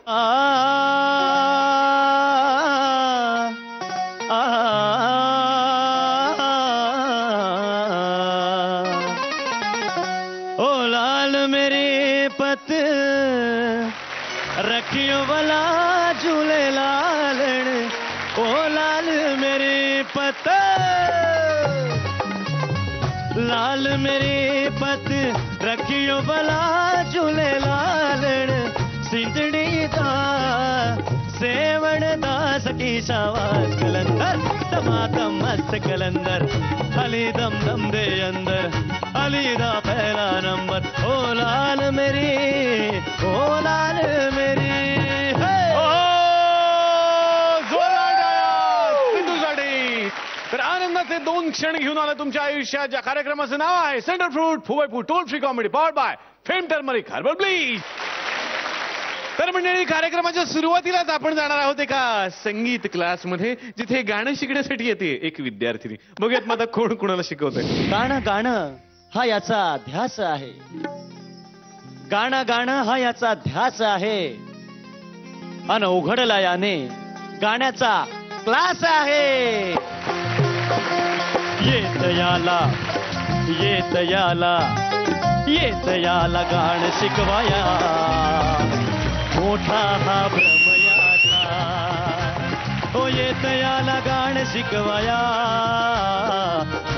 ओ लाल मेरी पत रखियो भला झूले लालण, ओ लाल मेरी पत, लाल मेरी पत रखियो भला झूले लालण, सिंधड़ी दा सेवण दा सकी शाबाश कलंदर, दमादम मस्त कलंदर, अली दम दम दे अंदर, अली दा पहला नंबर, ओ लाल मेरी, ओ लाल मेरी, सिंधूसाठी. तर आनंदाचे 2 क्षण घेऊन आला तुमच्या आयुष्यात, ज्या कार्यक्रमाचं नाव आहे सेंटर फ्रूट फुवैपू toll free comedy powered by Fem turmeric herbal bleach. तर मंडळी, कार्यक्रमाच्या सुरुवातीलाच आपण जाणार आहोत एका संगीत क्लासमध्ये, जिथे गाणं शिकण्यासाठी येते एक विद्यार्थिनी. बघूयात मग आता कोण कुणाला शिकवतंय. गाणं गाणं हा याचा ध्यास आहे, गाणं गाणं हा याचा ध्यास आहे, अन उघडला याने गाण्याचा क्लास आहे. येत याला, येत याला, येत याला गाणं शिकवाया, मोठा हा ब्रह्मयाचा, हो येत याला गाणं शिकवाया,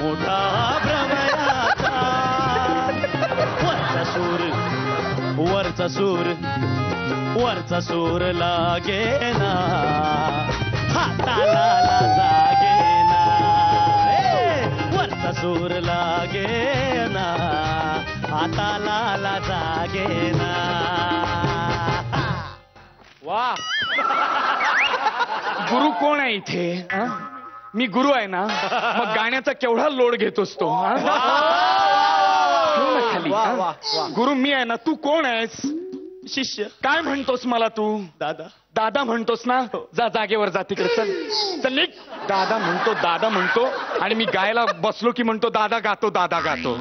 मोठा हा ब्रह्मयाचा. वरचा सूर, वरचा सूर, वरचा सूर लागेना, हाताला जागेना, वरचा सूर लागेना, हाताला जागेना. वा, गुरु कोण आहे इथे? मी गुरु आहे ना, मग गाण्याचा केवढा लोड घेतोस तो? खाली गुरु मी आहे ना, तू कोण आहेस? शिष्य. काय म्हणतोस मला तू? दादा. दादा म्हणतोस ना, जा जागेवर जा, तिकडे चल चल निघ. दादा म्हणतो, दादा म्हणतो, आणि मी गायला बसलो की म्हणतो दादा गातो, दादा गातो.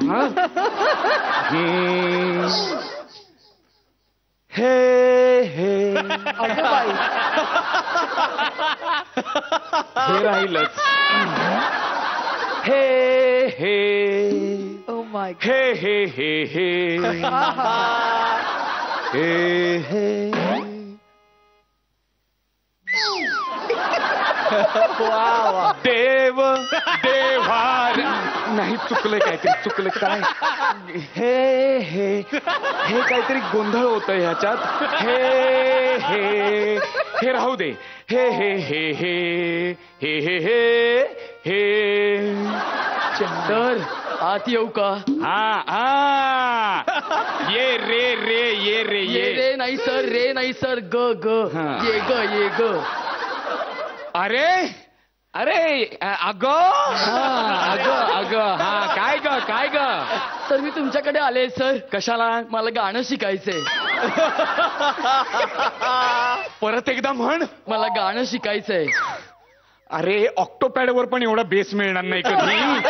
हे हे हे राहिलंच. हे हे हे हे हे हे हे हे. देव देवार नाही, चुकलं काहीतरी, चुकलं काय? हे हे हे काहीतरी गोंधळ होत ह्याच्यात. हे हे हे राहू दे. हे हे हे हे हे हे हे हे. तर आत येऊ का? हा हा, ये रे रे, ये रे ये रे नाही सर, रे नाही सर, ग ग, ये ग, ये ग. अरे अरे अगं, अगं अगं, हा काय ग, काय ग? सर मी तुमच्याकडे आले सर. कशाला? मला गाणं शिकायचंय. परत एकदा म्हण. मला गाणं शिकायचंय. अरे ऑक्टोपॅड वर पण एवढा बेस मिळणार नाही कधी.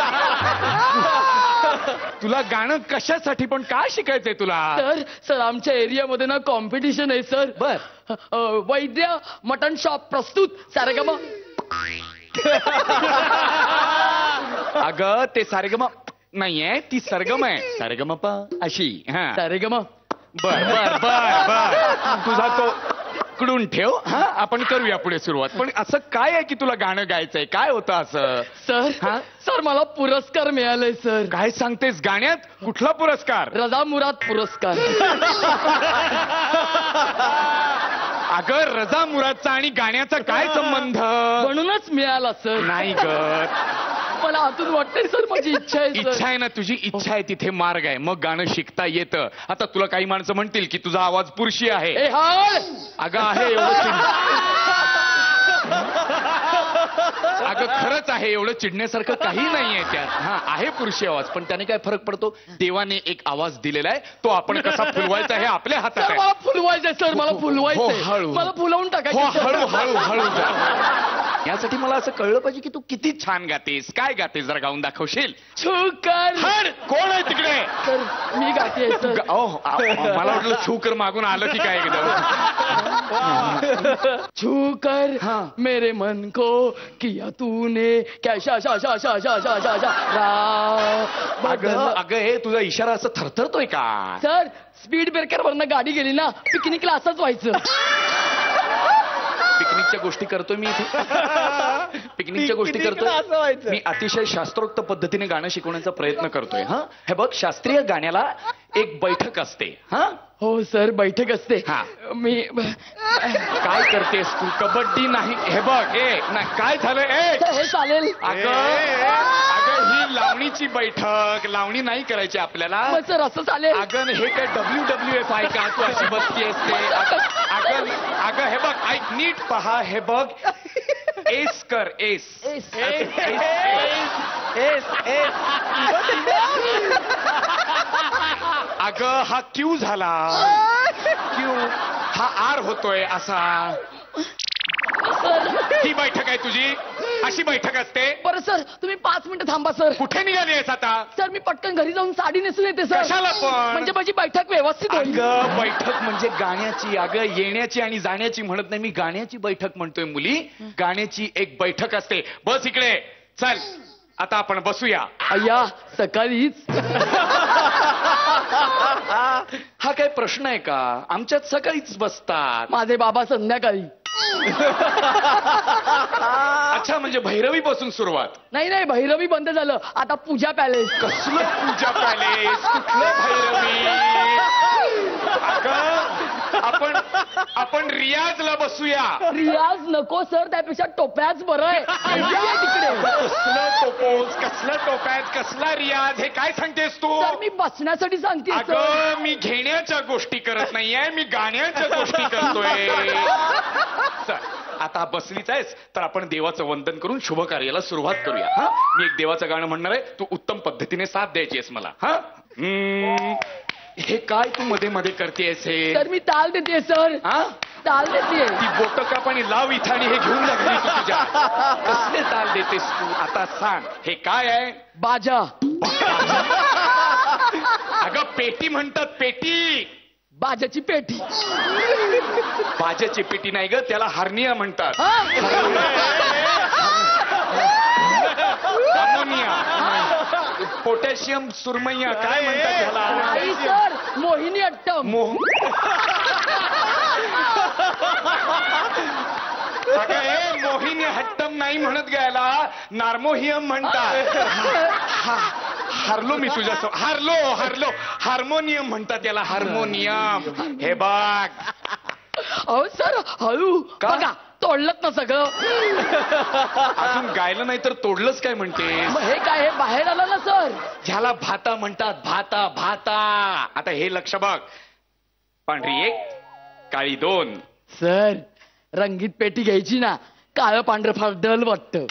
तुला गाणं कशासाठी, पण काय शिकायचंय तुला? सर सर आमच्या एरियामध्ये ना कॉम्पिटिशन आहे सर. बर. वैद्य मटन शॉप प्रस्तुत सारेगम. अगं ते सारेगम नाहीये, ती सरगम आहे. सारेगमपा अशी. हा सारेगम. बर बर बर बर, तुझा तो कडून ठेव. हा, आपण करूया पुढे सुरुवात. पण असं काय आहे की तुला गाणं गायचंय? काय होतं असं? सर सर मला पुरस्कार मिळालाय सर. काय सांगतेस? गाण्यात? कुठला पुरस्कार? रजा मुराद पुरस्कार. अगं रजा मुरादचा आणि गाण्याचा काय संबंध? म्हणूनच मिळाला सर. नाही ग, मला आतून वाटतंय सर, माझी इच्छा आहे. इच्छा आहे ना तुझी? इच्छा आहे तिथे मार्ग आहे. मग गाणं शिकता येतं. आता तुला काही माणसं म्हणतील की तुझा आवाज पुरुषी आहे. अगं आहे एवढं अगं खरंच आहे, एवढं चिडण्यासारखं काही नाहीये त्यात. हा आहे पुरुषी आवाज, पण त्याने काय फरक पडतो? देवाने एक आवाज दिलेला आहे, तो आपण कसा फुलवायचा हे आपल्या हातात आहे. मला फुलवायचंय सर, मला फुलवायचंय. हळू, मला फुलवून टाकायचं. हळू हळू हळू. यासाठी मला असं कळलं पाहिजे की तू किती छान गातेस. काय गातेस? जरा गाऊन दाखवशील? छुकर. कोण आहे तिकडे? सर मी गाते सर. मला वाटलं छूकर मागून आलं की काय एकदम. छू कर मेरे मन को किया तूने क्या शा शा शा शा शा शा शा शा अगं हे तुझा इशारा असं थरथरतोय का? सर स्पीड ब्रेकर वरनं गाडी गेली ना पिकनिकला असंच व्हायचं. पिकनिकच्या गोष्टी करतोय मी इथे. पिकनिकच्या गोष्टी करतोय मी. अतिशय शास्त्रोक्त पद्धतीने गाणं शिकवण्याचा प्रयत्न करतोय. हा हे बघ, शास्त्रीय गाण्याला एक बैठक असते. हा हो सर बैठक असते. हा. मी काय करतेस तू? कबड्डी नाही. हे बघ काय झालं? हे चालेल. अगं ही लावणीची बैठक, लावणी नाही करायची आपल्याला. सर असं चालेल. अगं हे काय WWF आहे का? तू अशी बसती असते. अगं हे बघ, ऐक नीट पहा. हे बघ, एस कर. एस अगं हा क्यू झाला. क्यू हा आर होतोय असा. ही बैठक आहे तुझी? अशी बैठक असते? बरं सर तुम्ही 5 मिनिटं थांबा सर. कुठे निघाली आहेस आता? सर मी पटकन घरी जाऊन साडी नेसून येते सर. कशाला पण? म्हणजे माझी बैठक व्यवस्थित होईल. अगं बैठक म्हणजे गाण्याची. अगं येण्याची आणि जाण्याची म्हणत नाही मी, गाण्याची बैठक म्हणतोय मुली. गाण्याची एक बैठक असते. बस इकडे चल, आता आपण बसूया. अय्या सकाळीच. हा काय प्रश्न आहे का? आमच्यात सकाळीच बसतात. माझे बाबा संध्याकाळी. अच्छा म्हणजे भैरवी पासून सुरुवात? नाही भैरवी बंद झालं आता पूजा पॅलेस. कसलं पूजा पॅलेस? कुठलं भैरवी? आपण रियाजला बसूया. रियाज नको सर, त्यापेक्षा टोप्याच बरं आहे. तिकडे कसलं टोपोज, कसलं टोप्याज, कसला रियाज? हे काय सांगतेस तू? सर मी बसण्यासाठी सांगते. अगं मी घेण्याच्या गोष्टी करत नाहीये, मी गाण्याच्या गोष्टी करतोय. चल आता बसलीच आहेस तर आपण देवाचं वंदन करून शुभ कार्याला सुरुवात करूया. हा मी एक देवाचं गाणं म्हणणार आहे, तू उत्तम पद्धतीने साथ द्यायची आहेस मला. हा हे काय तू मध्ये मध्ये करतेस? हे सर मी ताल देते सर. हा ताल देते. ती बोट काप आणि लाव इथं आणि हे घेऊन लागली तू तुझ्या. कसले ताल देतेस तू? आता सांग हे काय आहे? बाजा. अगं पेटी म्हणतात, पेटी. बाजाची पेटी. बाजाची पेटी नाही ग, त्याला हार्निया म्हणतात. अमोनिया, पोटॅशियम सुरमैया काय म्हणतात त्याला? नाही सर मोहिनी अट्टम. मोहिनी हट्टम नाही म्हणत गायला, नार्मोहियम म्हणतात. हारलो मी तुझ्या हारलो हार्मोनियम म्हणतात त्याला, हार्मोनियम. हे बघ अहो सर हळू बघा, तोडलत ना सगळं. अजून गायलं नाही तर तोडलंच काय म्हणते? हे काय हे बाहेर आलं ना सर. ह्याला भाता म्हणतात, भाता भाता. आता हे लक्ष बघ, पांढरी 1 काळी 2. सर रंगीत पेटी घ्यायची ना, काळं पांढरं फार डल वाटतं.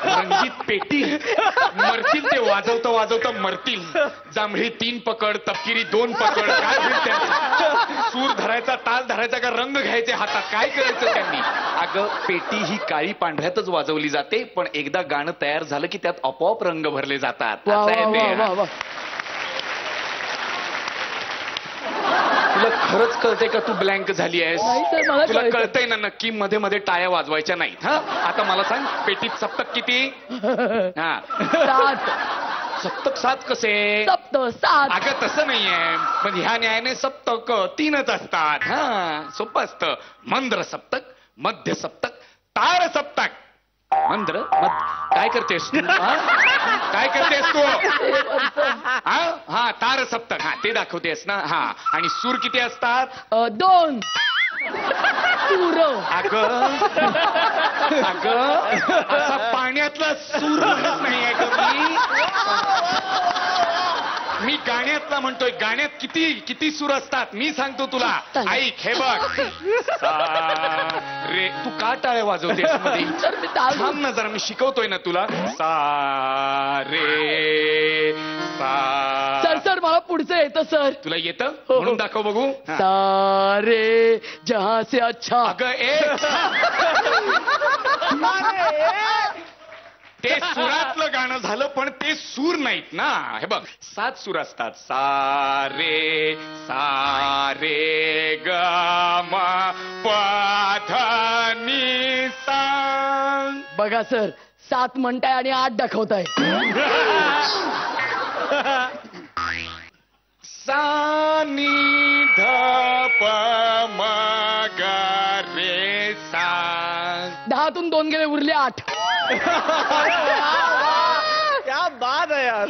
रंगीत पेटी मरतील ते, वाजवता मरतील. जांभळी 3 पकड, तपकिरी 2 पकड. काय होईल त्यांना? सूर धरायचा, ताल धरायचा का रंग घ्यायचे हातात? काय करायचं त्यांनी? अगं पेटी ही काळी पांढऱ्यातच वाजवली जाते, पण एकदा गाणं तयार झालं की त्यात आपोआप रंग भरले जातात. तुला खरंच कळतंय का तू ब्लँक झाली आहेस? तुला कळतंय ना नक्की मध्ये मध्ये टाळ्या वाजवायच्या नाहीत? हा आता मला सांग, पेटीत सप्तक किती? हा 7. सप्तक 7 कसे? सप्त 7. अगं तसं नाहीये, पण ह्या न्यायाने सप्तक 3च असतात. हा सोपं असतं. मंद्र सप्तक, मध्य सप्तक, तार सप्तक. मंद्र काय करतेस तू? काय करतेस तू? हा तार सप्तक. हा ते दाखवतेस ना. हा आणि सूर किती असतात? 2 सूर. अगं असा पाण्यातला सूर म्हणत नाहीये ग मी गाण्यातला म्हणतोय. गाण्यात किती सूर असतात मी सांगतो तुला. ऐक हे बघ. रे तू का टाळ्या वाजवतेस मध्ये? थांब ना जरा, मी शिकवतोय ना तुला. सा रे सा. सर मला पुढचं येतं सर. तुला येतं म्हणून दाखव बघू. सा रे जहां से. अच्छा अगं ते सुरातलं गाणं झालं, पण ते सूर नाहीत ना. हे बघ, 7 सूर असतात. सा रे ग म प ध नि सा. बघा सर, 7 म्हणताय आणि 8 दाखवताय. सा नि ध प म ग रे सा. 10तून 2 गेले, उरले 8. क्या बात आहे यार.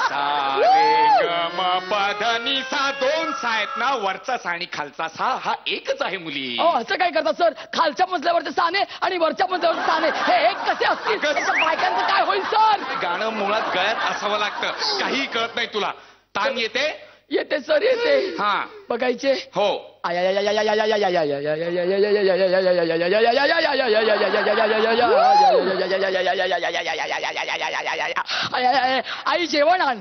सा रे ग म प ध नि सा. 2 सा आहेत ना, वरचा सा आणि खालचा सा हा एकच आहे मुली. असं काय करतात सर? खालच्या मजल्यावरचे साने आणि वरच्या मजल्यावरचे साने हे एक कसे असतील? त्याच्या बायकांचं काय होईल सर? गाणं मुळात गळ्यात असावं लागतं. काही कळत नाही तुला. तान येते? येते सर, येते. हा, बघायचे. हो. आई जेवण आण.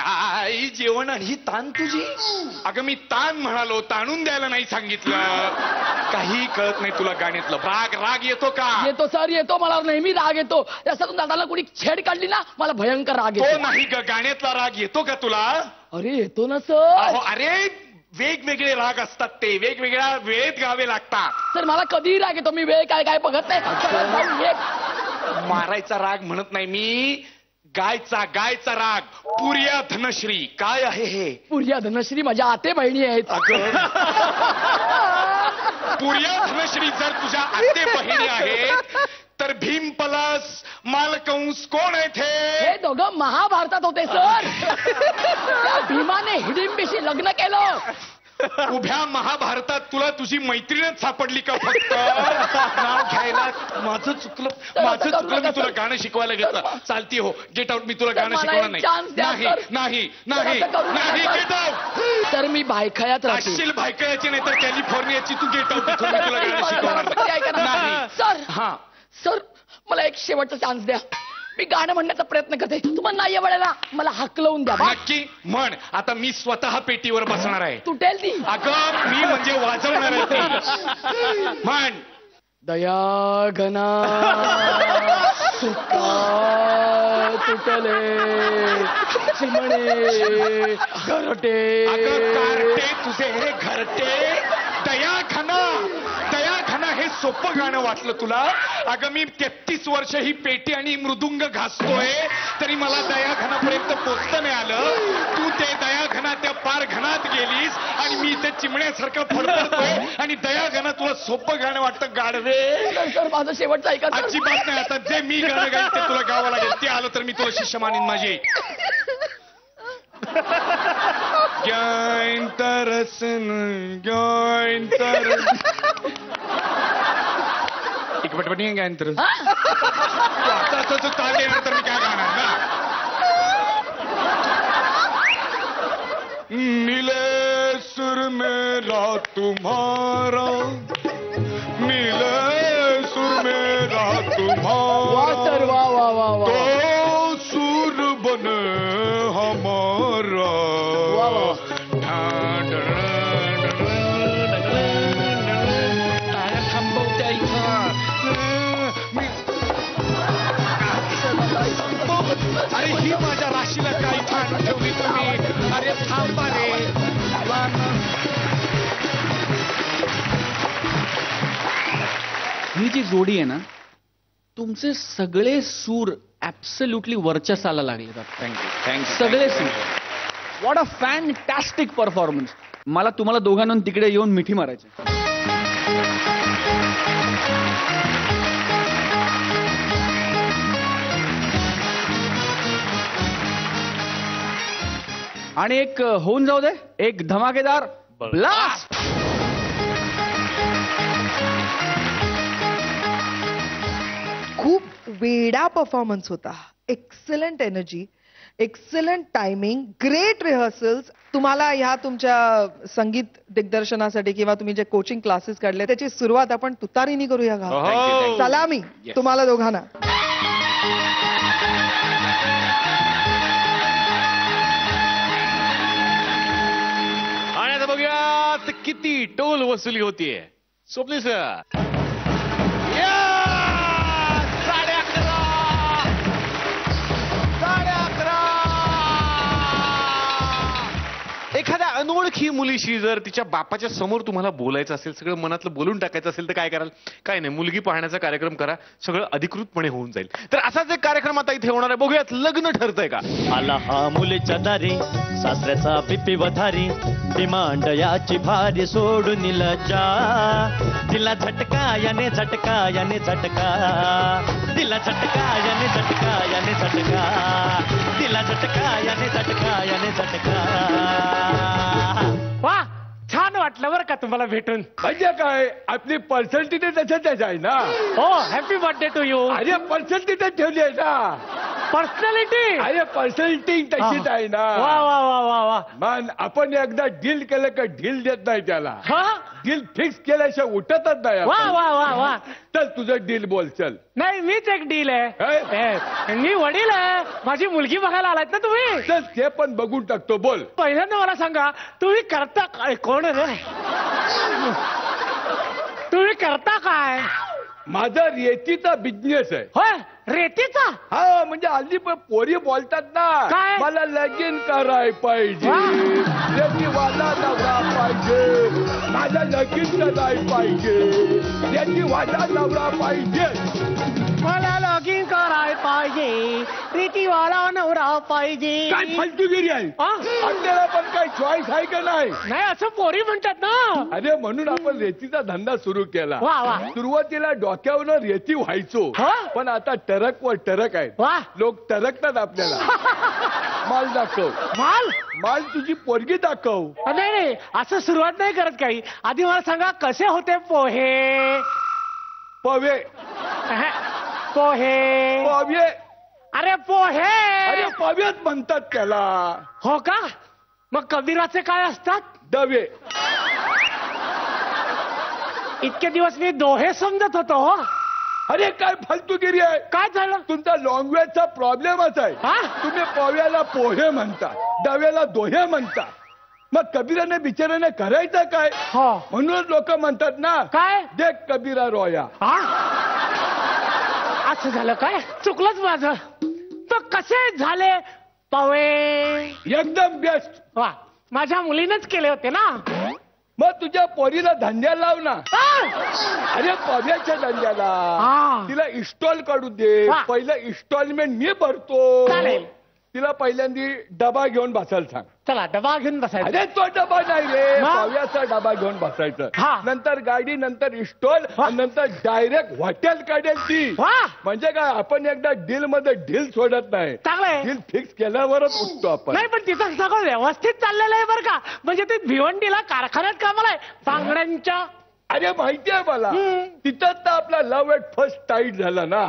आई जेवण आणि ही तान तुझी. अगं मी तान म्हणालो, ताणून द्यायला नाही सांगितलं. काही कळत नाही तुला गाण्यातलं. राग येतो का? येतो सर, येतो. मला नेहमी राग येतो. त्याच्यातून दादाला कोणी छेड काढली ना, मला भयंकर राग तो येतो. नाही ग, गाण्यातला राग येतो का तुला? अरे येतो ना सर. अरे वेगवेगळे राग असतात, ते वेगवेगळ्या वेळेत गावे लागतात. सर मला कधीही राग येतो. मी वेळ काय बघत नाही. मारायचा राग म्हणत नाही मी, गायचा राग. पुर्या धनश्री काय आहे हे? पुर्या धनश्री माझ्या आते बहिणी आहेत. पुर्या धनश्री जर तुझ्या आते बहिणी आहेत तर भीम पलास मालकंस कोण आहेत हे दोघं महाभारतात होते सर. त्या भीमाने हिडिंबीशी लग्न केलं. उभ्या महाभारतात तुला तुझी मैत्रीणच सापडली का फक्त? नाव घ्यायला. माझं चुकलं. मी तुला गाणं शिकवायला घेतलं. चालती हो, गेट आउट. मी तुला गाणं शिकवणार नाही. नाही. Get out. तर मी भायखळ्यात राहते. भायखळ्याची नाही तर कॅलिफोर्नियाची. तू गेट आउट. मी तुला गाणं शिकवणार नाही. सर, हा सर, मला एक शेवटचा चान्स द्या. मी गाणं म्हणण्याचा प्रयत्न करते. तुम्हाला नाही आवडायला मला हकलवून द्या. नक्की म्हण. आता मी स्वतः पेटीवर बसणार आहे. तुटेल ती. अगं मी म्हणजे वाजवणार आहे ती. म्हण. दया घना सुका तुटले चिमणे घरटे. घरटे तुझे हे घरटे. दया घना हे सोपं गाणं वाटलं तुला? अगं मी 33 वर्ष ही पेटी आणि मृदुंग घासतोय, तरी मला दया घनापर्यंत पोचता नाही आलं. तू ते दया घना त्या पार घनात गेलीस आणि मी इथे चिमण्यासारखं फडफडतोय आणि दया घना तुला सोपं गाणं वाटतं. गाडवे सर माझं शेवटचं ऐका. अजिबात नाही. आता जे मी गाणं गाईल ते तुला गावं लागेल. ते आलं तर मी तुला शिष्य मानीन माझी. एक पटपटी गायंतर. आता तो ताल देणार तर मी काय गाणार ना. नीले सुर मेरा तुम्हारा, नीले सुर मेरा तुम्हारा, तो सुर बने हमारा. थांबवत्या इथं. अरे ही माझ्या राशीला काय ठाण ठेवली तुम्ही? अरे थांबा रे. ही जी जोडी आहे ना, तुमचे सगळे सूर ऍब्सल्युटली वरच्या साला लागले. थँक्यू. सगळे सूर. What a fantastic performance. मला तुम्हाला दोघांना तिकडे येऊन मिठी मारायची. आणि एक होऊन जाऊ दे, एक धमाकेदार ब्लास्ट. खूप वेडा परफॉर्मन्स होता. Excellent energy, excellent timing, great rehearsals. तुम्हाला ह्या तुमच्या संगीत दिग्दर्शनासाठी किंवा तुम्ही जे कोचिंग क्लासेस काढले त्याची सुरुवात आपण तुतारीनी करूया का? सलामी तुम्हाला दोघांना. आणि आता बघूयात किती टोल वसुली होतीये स्वप्नील सर. 11:30. एखाद्या अनोळखी मुलीशी जर तिच्या बापाच्या समोर तुम्हाला बोलायचं असेल, सगळं मनातलं बोलून टाकायचं असेल तर काय कराल? काय नाही, मुलगी पाहण्याचा कार्यक्रम करा, सगळं अधिकृतपणे होऊन जाईल. तर असाच एक कार्यक्रम आता इथे होणार आहे. बघूयात लग्न ठरतंय का. आला हा मुलीच्या दारी, सासऱ्याचा बीपी वधारी, डिमांड याची भारी सोडून जा. तिला झटका याने झटका याने झटका, तिला झटका याने झटका याने झटका, तिला झटका याने झटका याने झटका. वा, छान वाटलं बरं का तुम्हाला भेटून. म्हणजे काय, आपली पर्सनॅलिटी त्याच्यातच आहे ना. हो, हॅपी बर्थडे टू यू. अरे पर्सनॅलिटी तर ठेवली आहे ना. पर्सनॅलिटी. अरे पर्सनॅलिटी तशीच आहे ना. वा वा वा वा वा. मन आपण एकदा डील केलं का डील देत नाही त्याला. हा, डील फिक्स केल्याशिवाय उठतच नाही वा आपण. वा वा वा. चल तुझं डील बोल चल. नाही, मीच एक डील आहे. काय? मी वडील आहे, माझी मुलगी बघायला आलात ना तुम्ही. चल ते पण बघून टाकतो, बोल. पहिल्यांदा मला सांगा, तुम्ही करता काय? कोण रे तुम्ही करता काय? माझा रेतीचा बिझनेस आहे. होय, रेतीचा. हा, म्हणजे हल्ली पण पोरी बोलतात ना, काय? मला लगीन कराय पाहिजे, वा. रेतीवाला नवरा पाहिजे, माझा लगीन नाही पाहिजे, रेतीवाला नवरा पाहिजे. मला लगीन कराय पाहिजे, रेतीवाला नवरा पाहिजे. काय फालतूगिरी आहे. हा? आपल्याला पण काय चॉईस आहे का नाही? नाही, असं पोरी म्हणतात ना. अरे म्हणून आपण रेतीचा धंदा सुरू केला. वा वा. सुरुवातीला डोक्यावर रेती व्हायचो, हा? पण आता टरकवर टरक आहे. वा. लोक टरकतात आपल्याला. माल दाखव. माल. माल तुझी पोरगी दाखव. नाही नाही, असं सुरुवात नाही करत काही. आधी मला सांगा, कसे होते पोहे? पवे. अहं, पोहे. पवे. अरे पोहे. अरे पवेच म्हणतात त्याला. हो का? मग कबीराचे काय असतात? दवे. इतके दिवस मी दोहे समजत होतो. हो, अरे काय फालतूगिरी आहे. काय झालं? तुमचा लँग्वेजचा प्रॉब्लेमच आहे. हा? तुम्ही पव्याला पोहे म्हणता, दव्याला दोहे म्हणता. मग कबीराने बिचाराने करायचं काय? हो. म्हणून लोक म्हणतात ना, काय? देख कबीरा रोया. हा, असं झालं काय? चुकलंच माझं. तर कसे झाले पवे? एकदम बेस्ट. वा, माझ्या मुलीनेच केले होते ना. मग तुझ्या पोरीला धंद्याला लाव ना. हा? अरे पव्याच्या धंद्याला. हा. तिला इन्स्टॉल काढू दे. हा. पहिलं इन्स्टॉलमेंट मी भरतो. चालेल. तिला पहिल्यांदा डबा घेऊन बसायला सांग. चला, डबा घेऊन बसायचं. अरे तो डबा नाही रे, मग? पव्याचा डबा घेऊन बसायचं. हा. नंतर गाडी, नंतर इन्स्टॉल, हा. नंतर डायरेक्ट हॉटेल काढेल ती. वा, म्हणजे काय, आपण एकदा डील मध्ये डील सोडत नाही. चांगलंय. डील फिक्स केल्यावरच उठतो आपण. नाही, पण तिचं सगळं व्यवस्थित चाललेलं आहे बरं का. म्हणजे ती भिवंडीला कारखान्यात कामाला आहे, बांगड्यांच्या. अरे माहितीये मला. हम्म. तिथं तर आपला लव एट फर्स्ट टाईट झाला ना.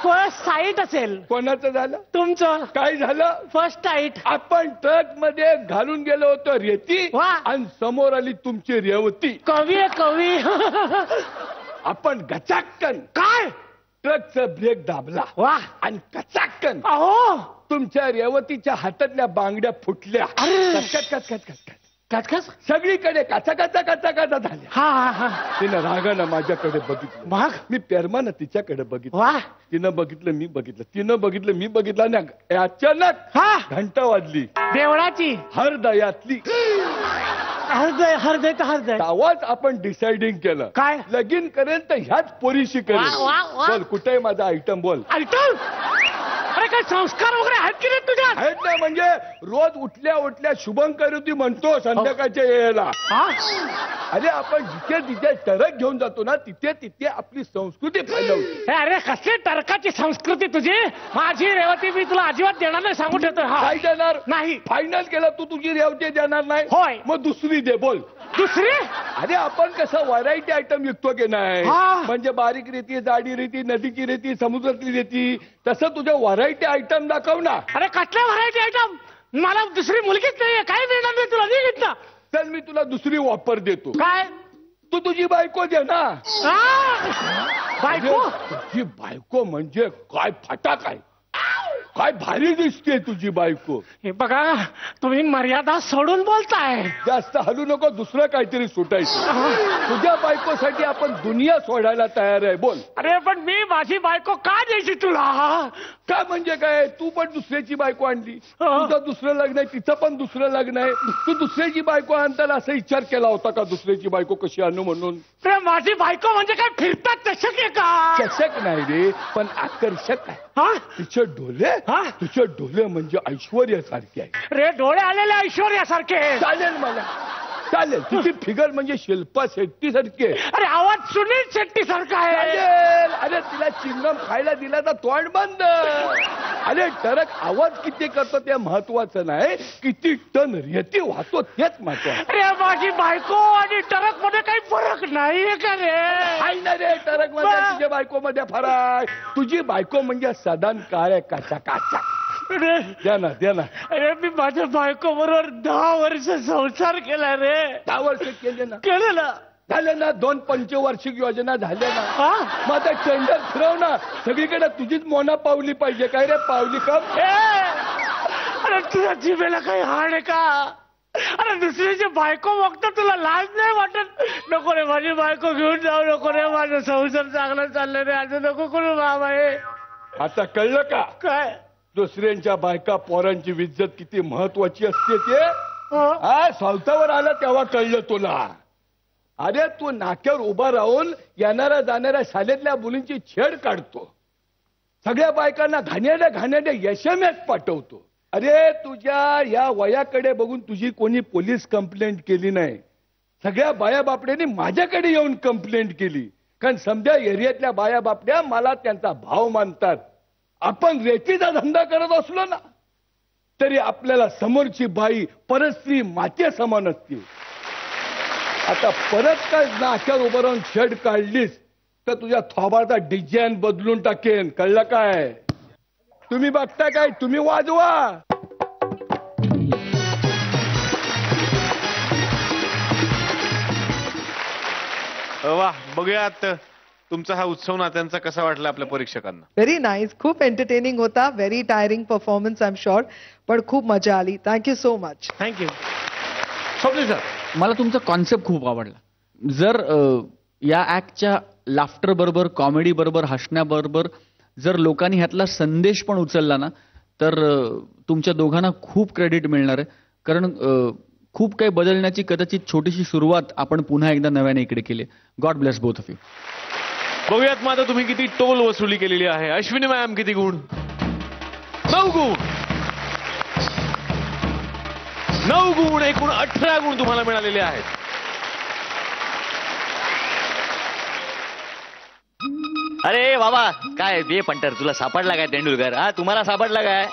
फर्स्ट साईट असेल. कोणाचं झालं? तुमचं काय झालं? First tight. आपण ट्रक मध्ये घालून गेलो होतो रेती, वा. आणि समोर आली तुमची रेवती. कवी आहे कवी. आपण गचाक्कन काय? ट्रकचा ब्रेक दाबला, वा. आणि कचाक्कन अहो, तुमच्या रेवतीच्या हातातल्या बांगड्या फुटल्या. अरे. कचकच कचकच कचकच. कस कस. सगळीकडे काचा काचा काचा काचा झाल्या. हा हा हा. तिनं रागानं माझ्याकडे बघितलं. मग? मी प्रेमानं तिच्याकडे बघितलं. वा. तिनं बघितलं, मी बघितलं. तिनं बघितलं, मी बघितलं. ना अचानक हा. घंटा वाजली. देवळाची. हृदयातली. हृदय हृदय तर हृदय. आवाज आपण डिसाइडिंग केलं. काय? लगीन करेल तर ह्याच पोरीशी करेल. वा, वा, वा. बोल, कुठे आहे माझा आयटम? बोल. आयटम. अरे काय संस्कार वगैरे आहेत की नाही तुझ्यात? आहेत ना, म्हणजे रोज उठल्या उठल्या शुभंकरोती म्हणतो संध्याकाळच्या वेळेला. हा? अरे आपण जिथे जिथे टरक घेऊन जातो ना, तिथे तिथे आपली संस्कृती फैलवतो. अरे कसली टरकाची संस्कृती तुझी. माझी रेवती मी तुला अजिबात देणार नाही, सांगून ठेवतोय. हा. काय देणार नाही. फायनल केलं तू तुझी रेवती देणार नाही. होय. मग दुसरी दे. बोल. दुसरी. अरे आपण कसं व्हरायटी आयटम विकतो की नाही, हा. म्हणजे बारीक रेती, जाडी रेती, नदीची रेती, समुद्रातली रेती, तसं तुझ्या व्हरायटी आयटम दाखव ना. अरे कसल्या व्हरायटी आयटम? मला दुसरी मुलगीच नाहीये, काय मिळणार नाही तुला. नाही घेतलं. चल मी तुला दुसरी ऑफर देतो. काय? तू तुझी बायको दे ना. हा? बायको. तुझी बायको म्हणजे काय फटाक आहे. काय भारी दिसते तुझी बायको. हे बघा तुम्ही मर्यादा सोडून बोलताय. जास्त हलू नको, दुसरं काहीतरी सुटायचं. तुझ्या बायकोसाठी आपण दुनिया सोडायला तयार आहे. बोल. अरे पण मी माझी बायको का द्यायची तुला? काय म्हणजे काय, तू पण दुसऱ्याची बायको आणली. तुझं दुसरं लग्न आहे, तिचं पण दुसरं लग्न आहे. तू दुसऱ्याची बायको आणताना असा विचार केला होता का दुसऱ्याची बायको कशी आणू म्हणून? अरे माझी बायको म्हणजे काय फिरतात चषक आहे का? चषक नाही रे, पण आकर्षक आहे. हा? तिचे डोले, तुझे डोले म्हणजे ऐश्वर्यासारखे आहे. रे डोळे आलेले ऐश्वर्यासारखे. चालेल मला, चालेल. तुझी फिगर म्हणजे शिल्पा शेट्टी सारखी आहे. अरे आवाज सुनील शेट्टी सारखा आहे. चालेल. अरे तिला चिंगम खायला दिला तर तोंड बंद. अरे टरक आवाज किती करतो ते महत्वाचं नाही, किती टन रेती वाहतो तेच महत्वाचं. अरे माझी बायको आणि टरक मध्ये काही फरक नाहीये का रे? आहे ना रे, टरक मध्ये तुझ्या बायको मध्ये फरक. तुझी बायको म्हणजे सदन काय काचा काचा. द्या ना, द्या ना. अरे मी माझ्या बायको बरोबर 10 वर्ष संसार केला रे. 10 वर्ष केले ना? केलं ना. झालं ना. 2 पंचवार्षिक योजना झाल्या ना. मग आता टेंडर फिरव ना. सगळीकडे तुझीच मोना पावली पाहिजे. काय रे पावली कम? अरे तुझ्या जिभेला काही हाड आहे का? अरे दुसऱ्याची बायको बघता तुला लाज नाही वाटत? नको रे माझी बायको घेऊन जाऊ नको रे. माझा संसार चांगला चाललाय रे. आज नको करू बाबा. हे आता कळलं का काय? दुसऱ्यांच्या बायका पोरांची इज्जत किती महत्वाची असते ते. हा, सावतावर आलं तेव्हा कळलं तुला. अरे तू नाक्यावर उभा राहून येणाऱ्या जाणाऱ्या शाळेतल्या मुलींची छेड काढतो. सगळ्या बायकांना घाण्याने एसएमएस पाठवतो. अरे तुझ्या या वयाकडे बघून तुझी कोणी पोलीस कंप्लेंट केली नाही. सगळ्या बाया बापड्यांनी माझ्याकडे येऊन कंप्लेंट केली. कारण समजा एरियातल्या बाया बापड्या मला त्यांचा भाव मानतात. आपण रेतीचा धंदा करत असलो ना तरी आपल्याला समोरची बाई परस्त्री माते समान असते. आता परत काय नाक्यावर उभं राहून शेड काढलीस तर तुझ्या थोबाचा डिझाईन बदलून टाकेन. कळलं काय? तुम्ही बघता काय? तुम्ही वाजवा. वा, बघूयात तुमचा हा उत्सव नात्यांचा कसा वाटला आपल्या परीक्षकांना. Very nice. खूप एंटरटेनिंग होता. Very tiring performance I am sure, पण खूप मजा आली. Thank you so much. Thank you. Swapnil sir, मला तुमचा कॉन्सेप्ट खूप आवडला. जर या ऍक्टच्या लाफ्टर बरोबर, कॉमेडी बरोबर, हसण्याबरोबर जर लोकांनी ह्यातला संदेश पण उचलला ना तर तुमच्या दोघांना खूप क्रेडिट मिळणार आहे. कारण खूप काही बदलण्याची कदाचित छोटीशी सुरुवात आपण पुन्हा एकदा नव्याने इकडे केली. God bless both of you. बघूयात मग आता तुम्ही किती टोल वसुली केलेली आहे. अश्विनी मॅम किती गुण? 9 गुण. 9 गुण. एकूण 18 गुण तुम्हाला मिळालेले आहेत. अरे बाबा काय बे पंटर, तुला सापडला काय तेंडुलकर? हा, तुम्हाला सापडला काय?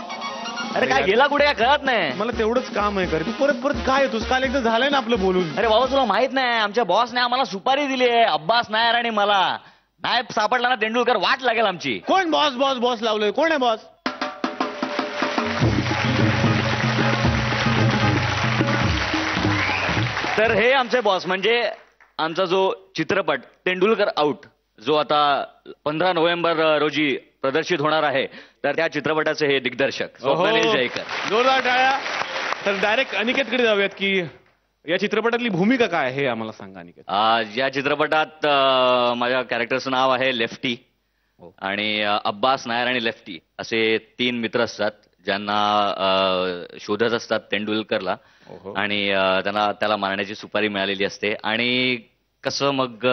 अरे काय गेला कुठे काय कळत नाही. मला तेवढंच काम आहे. तू परत परत काय येतोस? काल एकदा झालंय ना आपलं बोलून. अरे बाबा तुला माहित नाही, आमच्या बॉसने आम्हाला सुपारी दिली आहे. अब्बास नायर आणि मला. नाही सापडला ना तेंडुलकर, वाट लागेल आमची. कोण बॉस बॉस बॉस लावलंय? कोण आहे बॉस? तर हे आमचे बॉस म्हणजे आमचा जो चित्रपट तेंडुलकर आउट, जो आता 15 नोव्हेंबर रोजी प्रदर्शित होणार आहे, तर त्या चित्रपटाचे हे दिग्दर्शक स्वप्नील जयकर. जोरदार टाळ्या. तर डायरेक्ट अनिकेतकडे जाऊयात की या चित्रपटातली भूमिका काय हे आम्हाला सांगा अनिकेत. या चित्रपटात माझ्या कॅरेक्टरचं नाव आहे लेफ्टी. आणि अब्बास नायर आणि लेफ्टी असे 3 मित्र असतात ज्यांना शोधत असतात तेंडुलकरला. आणि त्याला मारण्याची सुपारी मिळालेली असते. आणि कसं मग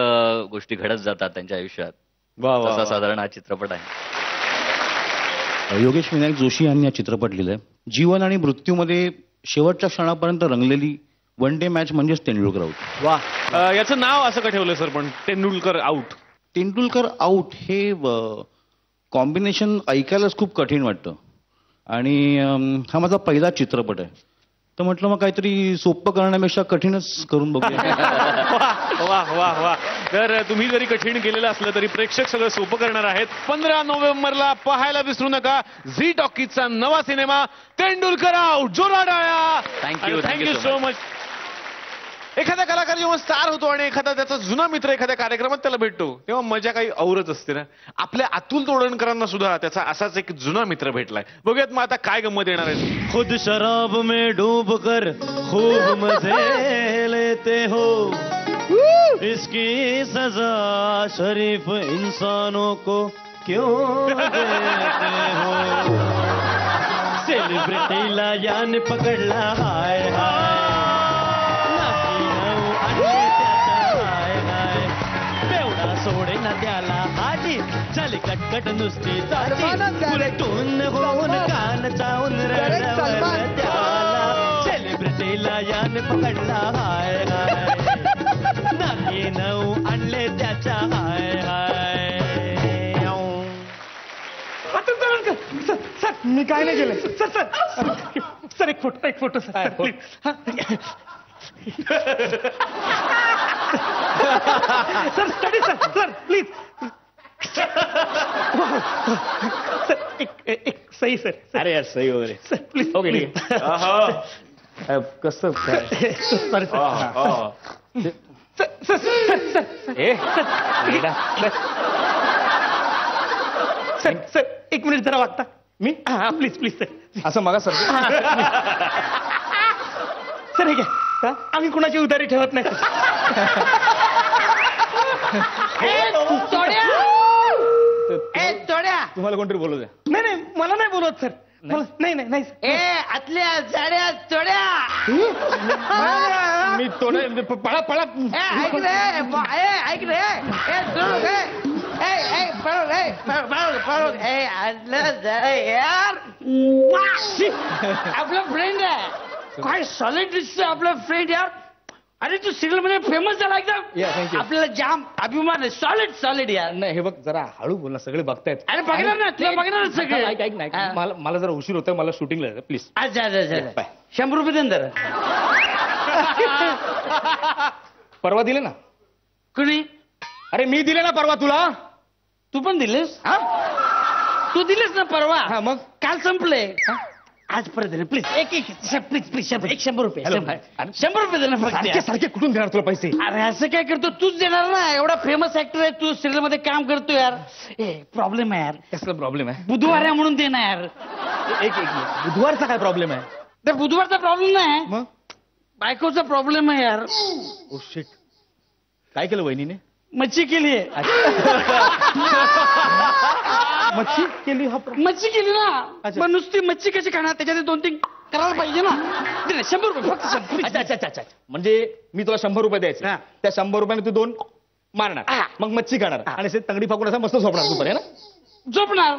गोष्टी घडत जातात त्यांच्या आयुष्यात, तसा साधारण हा चित्रपट आहे. योगेश विनायक जोशी यांनी हा चित्रपट लिहिलाय. जीवन आणि मृत्यूमध्ये शेवटच्या क्षणापर्यंत रंगलेली वन डे मॅच म्हणजेच तेंडुलकर आउट. वा, याचं नाव असं का ठेवलं सर? पण तेंडुलकर आउट. तेंडुलकर आउट हे कॉम्बिनेशन ऐकायलाच खूप कठीण वाटतं. आणि हा माझा पहिला चित्रपट आहे, तर म्हटलं मग काहीतरी सोपं करण्यापेक्षा कठीणच करून बघूया. वा वा वा. तर तुम्ही जरी कठीण केलेलं असलं तरी प्रेक्षक सगळं सोपं करणार आहेत. 15 नोव्हेंबरला पाहायला विसरू नका झी टॉकीजचा नवा सिनेमा तेंडुलकर आउट. जोरदार टाळ्या. Thank you thank you so much. एखादा कलाकार जेव्हा स्टार होतो आणि एखादा त्याचा जुना मित्र एखाद्या कार्यक्रमात त्याला भेटतो तेव्हा मजा काही औरच असते ना. आपल्या अतुल तोडणकरांना सुद्धा त्याचा असाच एक जुना मित्र भेटलाय. बघूयात मग आता काय गंमत येणार आहे. खुद शराब में डूब कर खूब मजे लेते हो, इसकी सजा शरीफ इंसानों को क्यों देते हो. सेलिब्रिटीला याने पकडला हाय हाय, नाकी नऊ आणले त्याचा हाय हाय, बेवडा सोडे ना त्याला हाजी, झाली कटकट नुसती ताजी, उलटून होऊन कान चावून रडवलं त्याला. सेलिब्रिटीला याने पकडला हाय हाय, नाकी नऊ आणले त्याच्या हाय हाय. सर मी काय नाही केलं. सर सर सर एक photo sir please. Sir study sir please. Sir एक सही सर. अरे यार सही वगैरे सर प्लीज. ओके कसं सॉरी सर. सर सर एक मिनिट जरा वागता. मी हा प्लीज प्लीज सर. असं मागा सर. सर हे घ्या. आम्ही कुणाची उधारी ठेवत नाही. तुम्हाला कोणतरी बोलू द्या. नाही नाही मला नाही बोलवत सर. नाही नाही नाही आतल्या जाड्या चोड्या मी तोडे पळा पळा. ऐक रे ऐक रे यार आपला फ्रेंड आहे. काय सॉलिड दिसतो आपला फ्रेंड यार. अरे तू सिरियल मध्ये फेमस झाला एकदम. आपल्याला जाम अभिमान आहे. सॉलिड सॉलिड यार. नाही हे बघ जरा हळू बोल ना, सगळे बघतायत. अरे बघणार ना तुला बघणार सगळे. ऐक नाही मला जरा उशीर होतोय, मला शूटिंगला जायचं प्लीज. अच्छा अच्छा 100 रुपये देन जरा. परवा दिले ना. कुणी? अरे मी दिले ना परवा तुला. तू पण दिलेस? तू दिलेस ना परवा. हा मग काल संपले. आज परत दे प्लीज. प्लीज प्लीज 100 रुपये. 100 रुपये दे ना फक्त. सारखे कुठून देणार तुला पैसे. अरे असं काय करतो. तूच देणार ना. एवढा फेमस ऍक्टर आहे तू. सिरियल मध्ये काम करतो यार. प्रॉब्लेम आहे यार. कसला प्रॉब्लेम आहे. बुधवार आहे म्हणून दे ना यार. एक बुधवारचा काय प्रॉब्लेम आहे. ते बुधवारचा प्रॉब्लेम नाही. मग बायकोचा प्रॉब्लेम आहे यार. Oh shit. काय केलं वहिनीने. मच्छी केली आहे. मच्छी केली. हा मच्छी केली ना. पण नुसती मच्छी कशी खाणार. त्याच्यात 2-3 करायला पाहिजे ना. 100 रुपये फक्त 100. अच्छा म्हणजे मी तुला 100 रुपये द्यायचे. त्या 100 रुपयाने तू 2 मारणार, मग मच्छी खाणार आणि असे तंगडी फाकून असं मस्त झोपणार तू. ना झोपणार.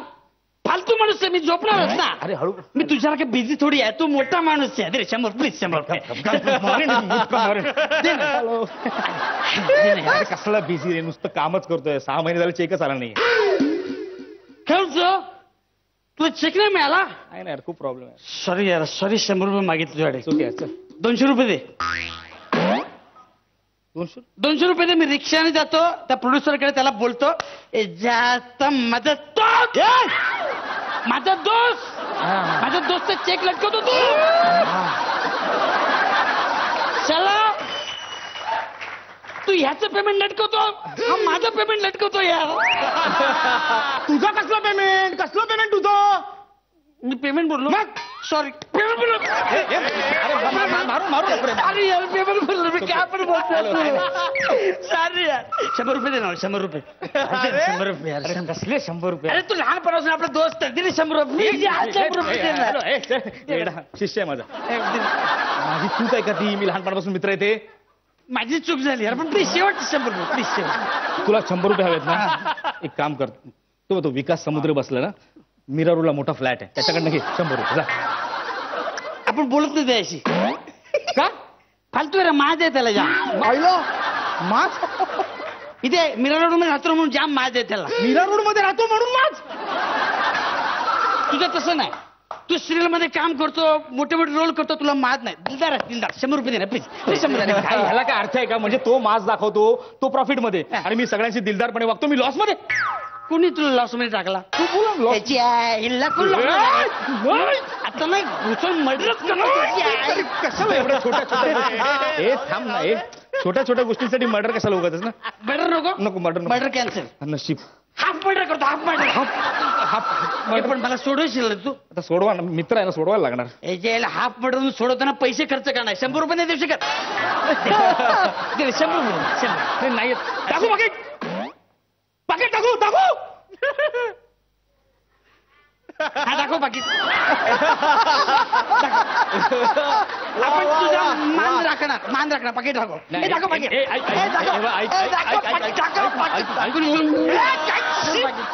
फालतू माणूस आहे मी. झोपणारच ना. अरे हळू. मी तुझ्यासारखा बिझी थोडी आहे. तू मोठा माणूस आहे. 100 प्लीज 100 अरे कसला बिझी रे. नुसतं कामच करतोय. 6 महिने झाले चेकच आला नाही. खेळतो तुला चेक नाही मिळाला. नाही यार खूप प्रॉब्लेम आहे. सॉरी यार सॉरी. 100 रुपये मागितले तुझ्याकडे. 200 रुपये दे. 200 रुपये दे. मी रिक्षाने जातो त्या प्रोड्युसरकडे. त्याला बोलतो जास्त मदत. माझा दोस्त चेक लटकवतो तू. चला तू ह्याचं पेमेंट लटकवतो. हा माझं पेमेंट लटकवतो यार. तुझा कसलं पेमेंट. कसलं पेमेंट तुझं. मी पेमेंट बोललो. सॉरी पेमेंट बोललो. अरे यार पेमेंट बोललो मी. काय पण बोलतो. सॉरी यार. 100 रुपये दे ना. 100 रुपये. 100 रुपये यार. कसले 100 रुपये. अरे तू लहानपणापासून आपला दोस्त आहे. दिले 100 रुपये. 100 रुपये दे ना. शिष्य आहे माझा. माझी चूक आहे का ती. मी लहानपणापासून मित्र आहे ते. माझी चूक झाली यार. पण प्लीज शेवट 100 रुपये प्लीज शेवट. तुला 100 रुपये हवेत ना. एक काम कर. तो विकास समुद्र बसला ना. मीरा रोडला मोठा फ्लॅट आहे. त्याच्याकडनं घे 100 रुपये. जा. आपण बोलत नाही त्याशी. का फालतू रे. माज आहे त्याला जाम. माज. इथे मीरा रोड मध्ये राहतो म्हणून जाम माज आहे त्याला. मीरा रोड मध्ये राहतो म्हणून माज. तुझं तसं नाही. तू सिरियल मध्ये काम करतो. मोठे मोठे रोल करतो. तुला माज नाही. दिलदार आहे दिलदार. 100 रुपये दे ना प्लीज. 100 रुपये. काय ह्याला काय अर्थ आहे का. म्हणजे तो माज दाखवतो तो प्रॉफिट मध्ये आणि मी सगळ्यांशी दिलदारपणे वागतो. मी लॉस मध्ये. कुणी तुला लॉस मध्ये टाकला. तू बोला लॉस. आता नाही घुसून मर्डरच करणार. कशाला एवढ्या छोट्या छोट्या हे थांब ना, हे छोट्या छोट्या गोष्टींसाठी मर्डर कशाला उगाच ना. मर्डर नको नको मर्डर मर्डर कॅन्सल. नशीब हाफ मर्डर करतो हाफ मर्डर. पण मला सोडवशील तू. आता सोडवा ना, मित्र आहे ना, सोडवायला लागणार. याला हाफ मर्डर सोडवताना पैसे खर्च करणार. 100 रुपये नाही देऊ शकत. 100 रुपये नाही टाकू पाकिट पाकिट टाकू हा दाखव पाकिट. आपण तुझा मान राखणार पाकिट दाखव. दाखव पाकिट.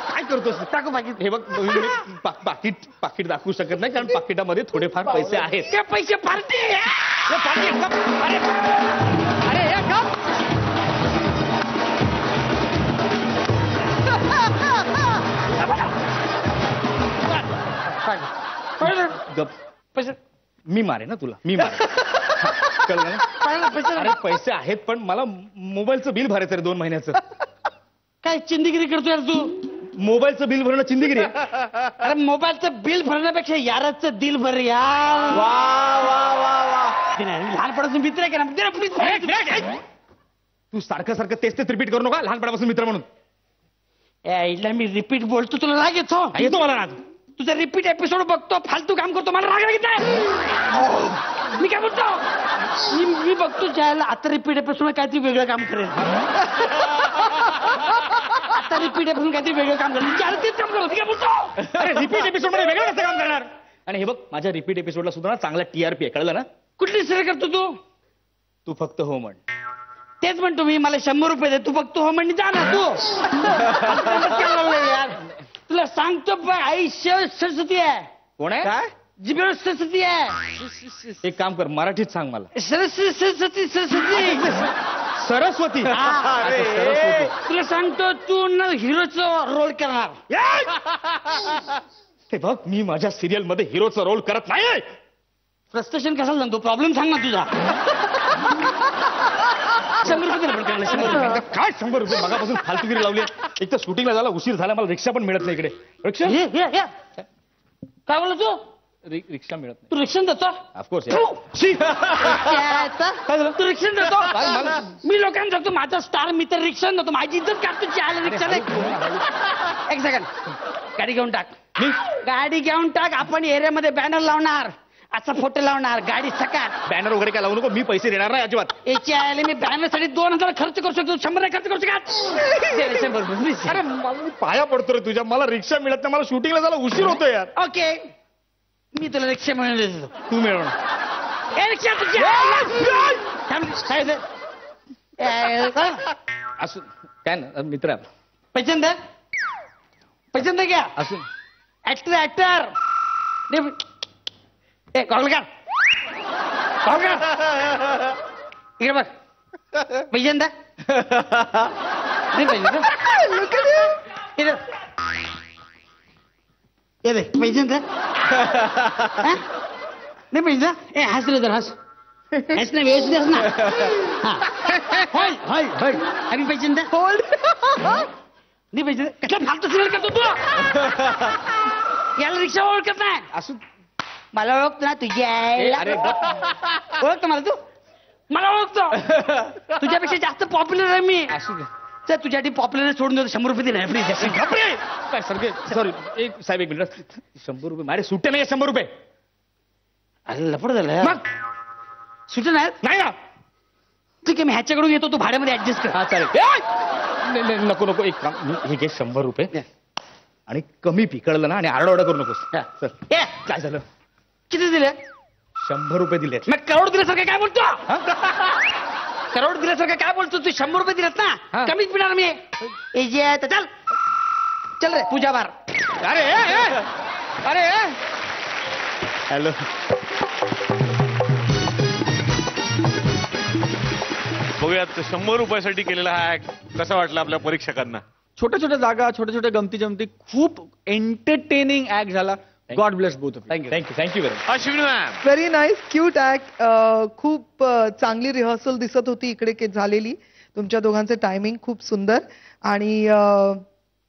काय करतोस? टाकू पाकिट. हे बघ पाकिट दाखवू शकत नाही, कारण पाकिटामध्ये थोडेफार पैसे आहेत. ते पैसे फारते. अरे हे गप. पैसे मी मारे ना तुला, मी मारे. कळलं ना? अरे पैसे आहेत, पण मला मोबाईलचं बिल भरायचं रे 2 महिन्याचं. काय चिंदगिरी करतोय तू? मोबाईलचं बिल भरणं चिंदगिरी आहे. अरे मोबाईलचं बिल भरण्यापेक्षा याराचं दिल भर यार. लहानपणापासून मित्र आहे का ना? तू सारखं तेच रिपीट करू नका, लहानपणापासून मित्र म्हणून. यायला मी रिपीट बोलतो, तुला राग येतो? येतो मला राग. तुझा रिपीट एपिसोड बघतो, फालतू काम करतो, मला राग येत नाही. मी काय बोलतो? मी बघतो ज्याला आता रिपीट एपिसोड काहीतरी वेगळं काम करेल. आता रिपीट एपिसोड काहीतरी वेगळं काम करेल. ज्याला तेच काम करतो. मी काय बोलतो? अरे रिपीट एपिसोड मध्ये वेगळं कसं काम करणार? आणि हे बघ, माझ्या रिपीट एपिसोडला सुद्धा ना चांगला TRP आहे, कळलं ना? कुठली सिरियल करतो तू? तू फक्त हो म्हण. तेच म्हणतो मी, मला 100 रुपये दे, तू फक्त हो म्हणजे जा ना तू. यार तुला सांगतो आयुष्य सरस्वती आहे. कोण आहे? काय जिबेवर सरस्वती आहे. एक काम कर, मराठीत सांग मला. सरस्वती सरस्वती. तुला सांगतो तू ना हिरोचा रोल करणार. ते बघ, मी माझ्या सिरियल मध्ये हिरोचा रोल करत नाही. फ्रस्ट्रेशन कशाला सांगतो? प्रॉब्लेम सांग ना तुझा. 100 रुपये दिले पण 100 रुपये. काय 100 रुपये? मगापासून फालतूगिरी लावली. एक तर शूटिंगला झाला उशीर झाला, मला रिक्षा पण मिळत नाही इकडे. रिक्षा काय बोलला तू? रिक्षा मिळत नाही. तू रिक्षान जातो? ऑफकोर्स. तू रिक्षान जातो? मी लोकांना जातो, माझा स्टार मित्र रिक्षान जातो, माझी इज्जत काढतो. चाल रिक्षाला. एक सेकंड, गाडी घेऊन टाक. गाडी घेऊन टाक. आपण एरियामध्ये बॅनर लावणार, असा फोटो लावणार, गाडी सकाळ. बॅनर वगैरे काय लावू नको, मी पैसे देणार नाही अजिबात. याची आयला मी बॅनरसाठी 2000 खर्च करू शकतो, 100 नाही खर्च करू शकत. 100 रुपये. अरे मला थाया पडतो रे तुझ्या, मला रिक्षा मिळत नाही, मला शूटिंगला जायला उशीर होतो यार. ओके, मी तुला रिक्षा मिळून देतो. तू मिळवणार. रिक्षा तुझी असू काय ना, मित्र पैचंद घ्या. असू ऍक्टर कॉल कर इकडे बघ. पैचंद नाही पैचंद ये दे पैचंद नाही पैचंद. ए हस रे, हस हस ना, व्यवस्थित हस ना. आणि पैचंद नाही पैचंद. कसला फालतू सिरियल करतो तू? याला रिक्षा ओळखत नाही. असू मला ओळखतो ना तुझ्या. ओळखतो मला तू? मला ओळखतो. तुझ्यापेक्षा जास्त पॉप्युलर आहे मी. असू दे. तर तुझ्यासाठी पॉप्युलर सोडून देतो. 100 रुपये दिले प्लीज. काय सॉरी एक साहेब, एक मिनिट. 100 रुपये माझे सुट्टे नाही. 100 रुपये. अरे लपड झालं. मग सुटे नाही ना. ठीक आहे, मी ह्याच्याकडून येतो, तू भाड्यामध्ये ऍडजस्ट कर. हा चालेल. नको नको, एक काम, हे घे 100 रुपये आणि कमी पी, कळलं ना? आणि आरडाओरडा करू नकोस. काय झालं? किती दिले? 100 रुपये दिले. मग करोड दिल्यासारखं काय बोलतो? करोड दिल्यासारखं काय बोलतो तू? 100 रुपये दिलेत ना, कमीच पिणार मी. चल चल रे पूजा बार. अरे अरे हॅलो. बघूयात 100 रुपयासाठी केलेला हा ऍक्ट कसा वाटला आपल्या परीक्षकांना. छोट्या छोट्या जागा, छोट्या छोट्या गमती जमती, खूप एंटरटेनिंग ऍक्ट झाला. God bless both of. Thank you very much. Ashwini ma'am, very nice, cute act. खूप चांगली रिहर्सल दिसत होती इकडे झालेली. तुमच्या दोघांचं टायमिंग खूप सुंदर. आणि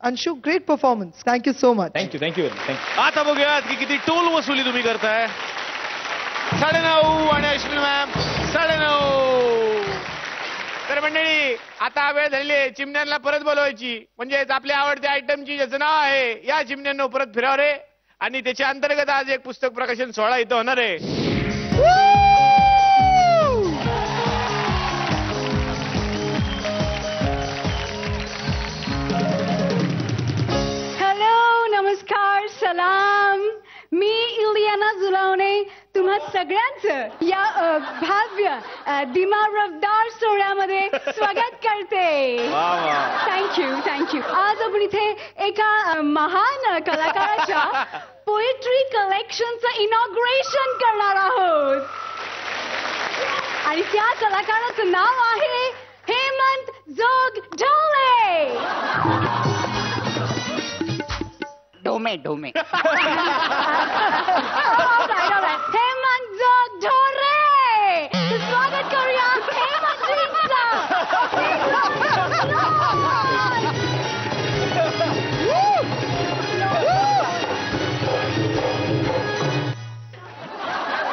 Anshu, great performance. Thank you so much. Thank you thank you thank you. आता बघूयात की किती टोल वसुली तुम्ही करताय. 9:30 आणि अश्विनी मॅम 9:30. तर मंडळी आता वेळ झालेली आहे चिमण्यांना परत बोलवायची. म्हणजेच आपल्या आवडत्या आयटमची ज्याचं नाव आहे या चिमण्यांना परत फिरावर आहे. आणि त्याच्या अंतर्गत आज एक पुस्तक प्रकाशन सोहळा इथं होणार आहे. नमस्कार, सलाम. मी इलियाना जुलावणे तुम्हा सगळ्यांचं या भव्य दिमा रफ्तार सोहळ्यामध्ये स्वागत करते. थँक्यू. आज आपण इथे एका महान कलाकाराच्या पोएट्री कलेक्शनचं इनॉग्रेशन करणार आहोत. आणि त्या कलाकाराचं नाव आहे हेमंत जोग ढोले. ढोमे हेमंत जोग ढोरे. स्वागत करूया हेमंतजींचं.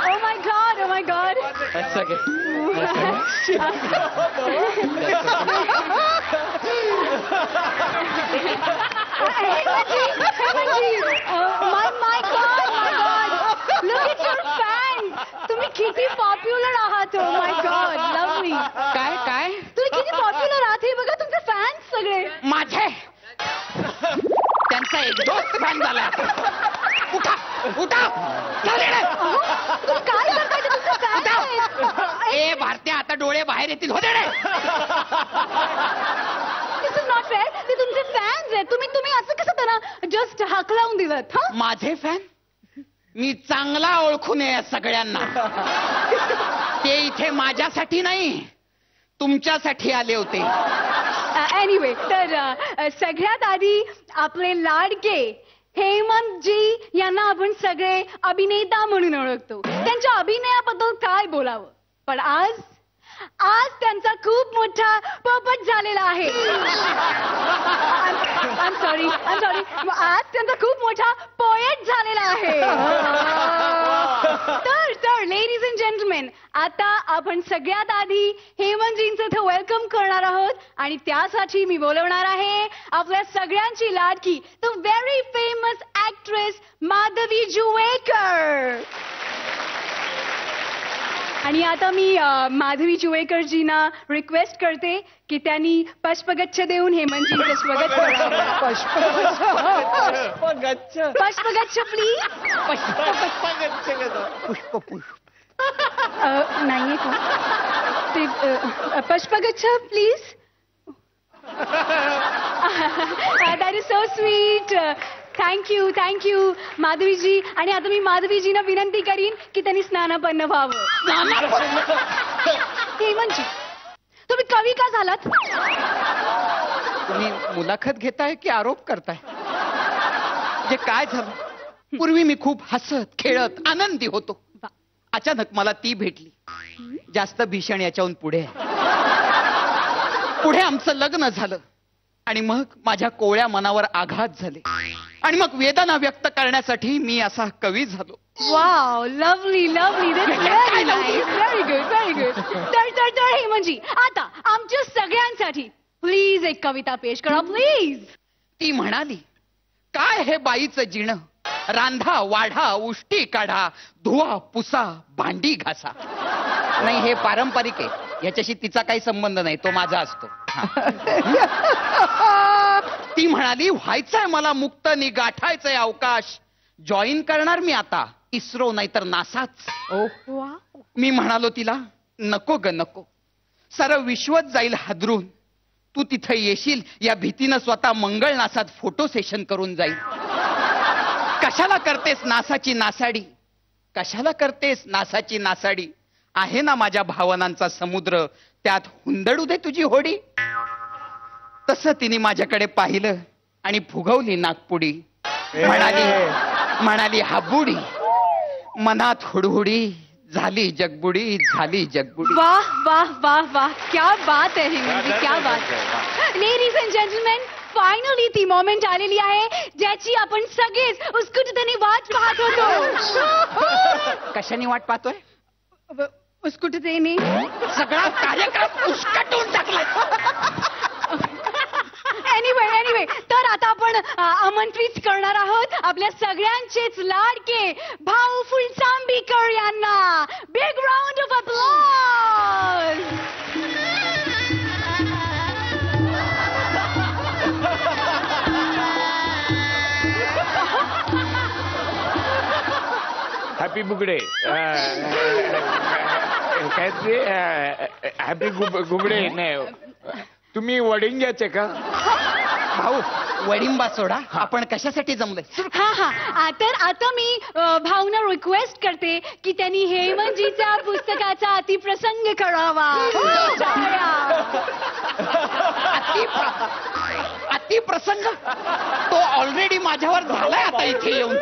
Oh my God. That's okay. My God. Look at your fans. तुम्ही किती पॉप्युलर आहात. Oh my God. Lovely. काय तुम्ही किती पॉप्युलर आहात हे बघा तुमचे फॅन्स सगळे. माझे त्यांचा एक दोस्त फॅन झाला. उठा तुम्ही काय करताय तुमचे फॅन्स. ए भारतीय आता डोळे बाहेर येतील. होते रे. This is not fair. ते तुमचे फॅन्स आहेत. तुम्ही असं कसं त्यांना जस्ट हाक लावून दिलं. माझे फॅन मी चांगला ओळखून आहे सगळ्यांना. ते इथे माझ्यासाठी नाही तुमच्यासाठी आले होते. एनिवे, तर सगळ्यात आधी आपले लाडके हेमंतजी यांना आपण सगळे अभिनेता म्हणून ओळखतो. त्यांच्या अभिनयाबद्दल काय बोलावं, पण आज त्यांचा खूप मोठा पोपट झालेला आहे. I'm sorry. आज त्यांचा खूप मोठा पोएट झालेला आहे. तर लेडीज अँड जेंटलमेन, आता आपण सगळ्यात आधी हेमंतजींचं इथे वेलकम करणार आहोत. आणि त्यासाठी मी बोलवणार आहे आपल्या सगळ्यांची लाडकी the very famous actress Madhavi Juvekar. आणि आता मी माधवी जुवेकरजींना रिक्वेस्ट करते की त्यांनी पुष्पगच्छ देऊन हेमंतजींचं स्वागत करावं. पुष्पगच्छ प्लीज. नाहीये का ते पुष्पगच्छ please. That is so sweet. Thank you माधवीजी. आणि आता मी माधवीजींना विनंती करीन की त्यांनी स्नानापन्न व्हावं. हेमंतजी, तुम्ही कवी का झालात. तुम्ही मुलाखत घेताय की आरोप करताय. जे काय झालं, पूर्वी मी खूप हसत खेळत आनंदी होतो. अचानक मला ती भेटली. जास्त भीषण याच्याहून पुढे आमचं लग्न झालं. आणि मग माझ्या कोवळ्या मनावर आघात झाले. आणि मग वेदना व्यक्त करण्यासाठी मी असा कवी झालो. Wow, lovely. Very good. तर हेमंतजी, आता आमच्या सगळ्यांसाठी प्लीज एक कविता पेश करा प्लीज. ती म्हणाली, काय हे बाईचं जिणं, रांधा वाढा उष्टी काढा, धुवा पुसा भांडी घासा. नाही, हे पारंपरिक आहे, याच्याशी तिचा काही संबंध नाही, तो माझा असतो. ती म्हणाली, व्हायचंय मला मुक्त नि गाठायचंय अवकाश, जॉईन करणार मी आता इस्रो नाहीतर नासाच. मी म्हणालो तिला, नको ग नको, सारं विश्वच जाईल हादरून, तू तिथे येशील या भीतीनं स्वतः मंगळ नासात फोटो सेशन करून जाईल. कशाला करतेस नासाची नासाडी, कशाला करतेस नासाची नासाडी, आहे ना माझ्या भावनांचा समुद्र, त्यात हुंदडू दे तुझी होडी. तसं तिने माझ्याकडे पाहिलं आणि फुगवली नागपुडी. म्हणाली हाबुडी, मनात हुडहुडी, झाली जगबुडी, झाली जगबुडी. वाह वाह वाह वाह, क्या बात है हेमंत, क्या बात. लेडीज एंड जेंटलमैन, फायनली ती मोमेंट आलेली आहे ज्याची आपण सगळेच उत्सुकतेने वाट पाहत होतो. कशाने वाट पाहतोय? उत्सुकतेने. सगळा कार्यक्रम उस्कटून टाकलाय. एनिवे तर आता आपण आमंत्रित करणार आहोत आपल्या सगळ्यांचेच लाडके भाऊ फुलचांबीकर यांना. Big round of applause. Happy Bugade. काय ते हॅपी गुगडे. नाही तुम्ही वडिंग्याचे का? भाऊ वडिंबा सोडा, आपण कशासाठी जमलोय? हा तर आता मी भाऊना रिक्वेस्ट करते की त्यांनी हेमंतजीच्या पुस्तकाचा अतिप्रसंग करावा. अतिप्रसंग तो ऑलरेडी माझ्यावर झालाय आता इथे येऊन.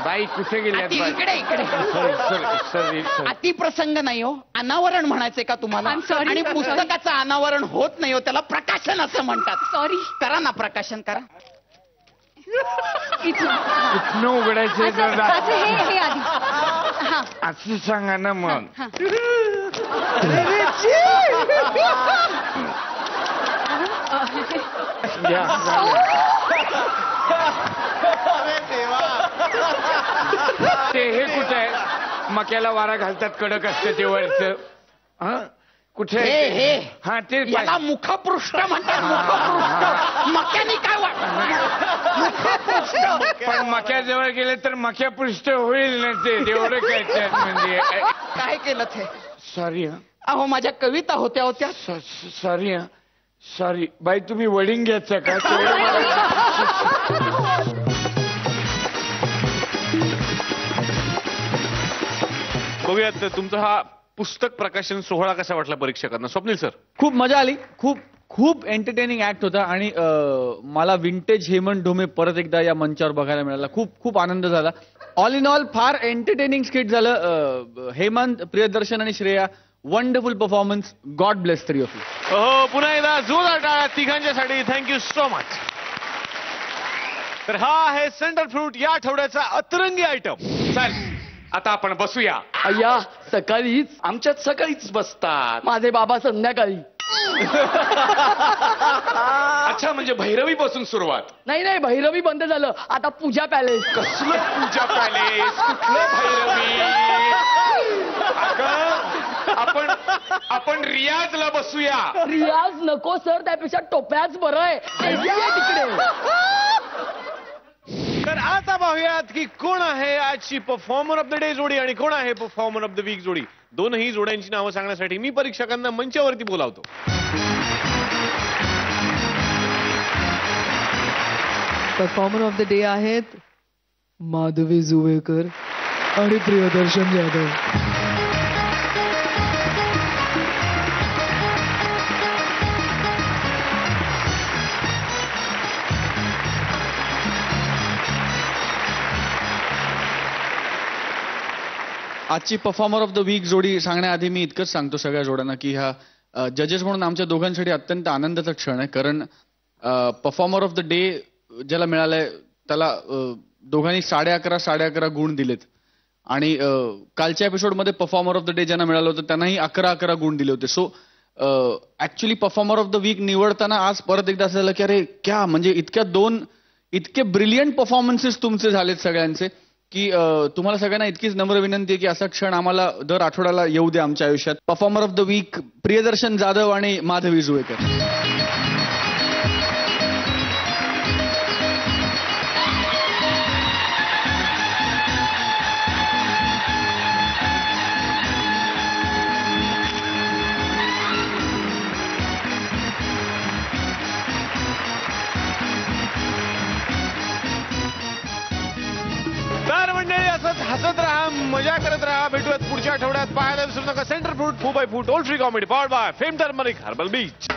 बाई कुठे गेल्या? इकडे अतिप्रसंग नाही हो, अनावरण म्हणायचंय का तुम्हाला? आणि पुस्तकाचं अनावरण होत नाही हो, त्याला प्रकाशन असं म्हणतात. सॉरी. करा ना प्रकाशन करा. कुठनं उघडायचं हे आधी. असं सांगा ना मग. ते हे कुठे आहे? मक्याला वारा घालतात कडक असते ते वरचं. कुठे? हा ते याला मुखपृष्ठ म्हणतात. मुखपृष्ठ. मक्याने काय पण मक्याजवळ गेले तर मक्यापृष्ठ होईल ना ते. तेवढं काय त्यात म्हणजे काय केलं ते? सॉरी. अहो माझ्या कविता होत्या. सॉरी. सॉरी बाई, तुम्ही वडिंग घ्यायचं का? बघूयात तुमचा हा पुस्तक प्रकाशन सोहळा कसा वाटला परीक्षकांना. स्वप्नील सर. खूप मजा आली. खूप एंटरटेनिंग ऍक्ट होता आणि मला विंटेज हेमंत ढोमे परत एकदा या मंचावर बघायला मिळाला. खूप आनंद झाला. ऑल इन ऑल फार एंटरटेनिंग स्किट झालं. हेमंत, प्रियदर्शन आणि Shreya, wonderful performance. God bless three of you. हो, पुन्हा एकदा जोरदार टाळ्या तिघांच्यासाठी. Thank you so much. तर हा आहे सेंटर फ्रूट या आठवड्याचा अतरंगी आयटम. चल आता आपण बसूया. अय्या सकाळीच आमच्यात सकाळीच बसतात. माझे बाबा संध्याकाळी. अच्छा, म्हणजे भैरवी पासून सुरुवात? नाही भैरवी बंद झालं, आता पूजा पॅलेस. कसलं पूजा पॅलेस? कुठलं भैरवी? आपण रियाजला बसूया. रियाज नको सर, त्यापेक्षा टोप्याच बरं आहे. तिकडे. तर आता पाहूयात की कोण आहे आजची परफॉर्मर ऑफ द डे जोडी आणि कोण आहे परफॉर्मर ऑफ द वीक जोडी. दोनही जोड्यांची नावं सांगण्यासाठी मी परीक्षकांना मंचावरती बोलावतो. परफॉर्मर ऑफ द डे आहेत माधवी जुवेकर आणि प्रियदर्शन जाधव. आजची परफॉर्मर ऑफ द वीक जोडी सांगण्याआधी मी इतकंच सांगतो सगळ्या जोड्यांना की हा जजेस म्हणून आमच्या दोघांसाठी अत्यंत आनंदाचा क्षण आहे. कारण परफॉर्मर ऑफ द डे ज्याला मिळालंय त्याला दोघांनी 11.5 गुण दिलेत. आणि कालच्या एपिसोडमध्ये परफॉर्मर ऑफ द डे ज्यांना मिळालं होतं त्यांनाही 11 गुण दिले होते. So actually performer of the week निवडताना आज परत एकदा असं झालं की अरे क्या, म्हणजे इतके ब्रिलियंट परफॉर्मन्सेस तुमचे झालेत सगळ्यांचे की तुम्हाला सगळ्यांना इतकीच नम्र विनंती आहे की असा क्षण आम्हाला दर आठवड्याला येऊ दे आमच्या आयुष्यात. Performer of the week Priyadarshan Jadhav आणि माधवी जुवेकर. हसत राहा, मजा करत राहा. भेटूयात पुढच्या आठवड्यात. पाहायला विसरू नका centre fruit 4x4 toll free comedy powered by Fem turmeric herbal beach.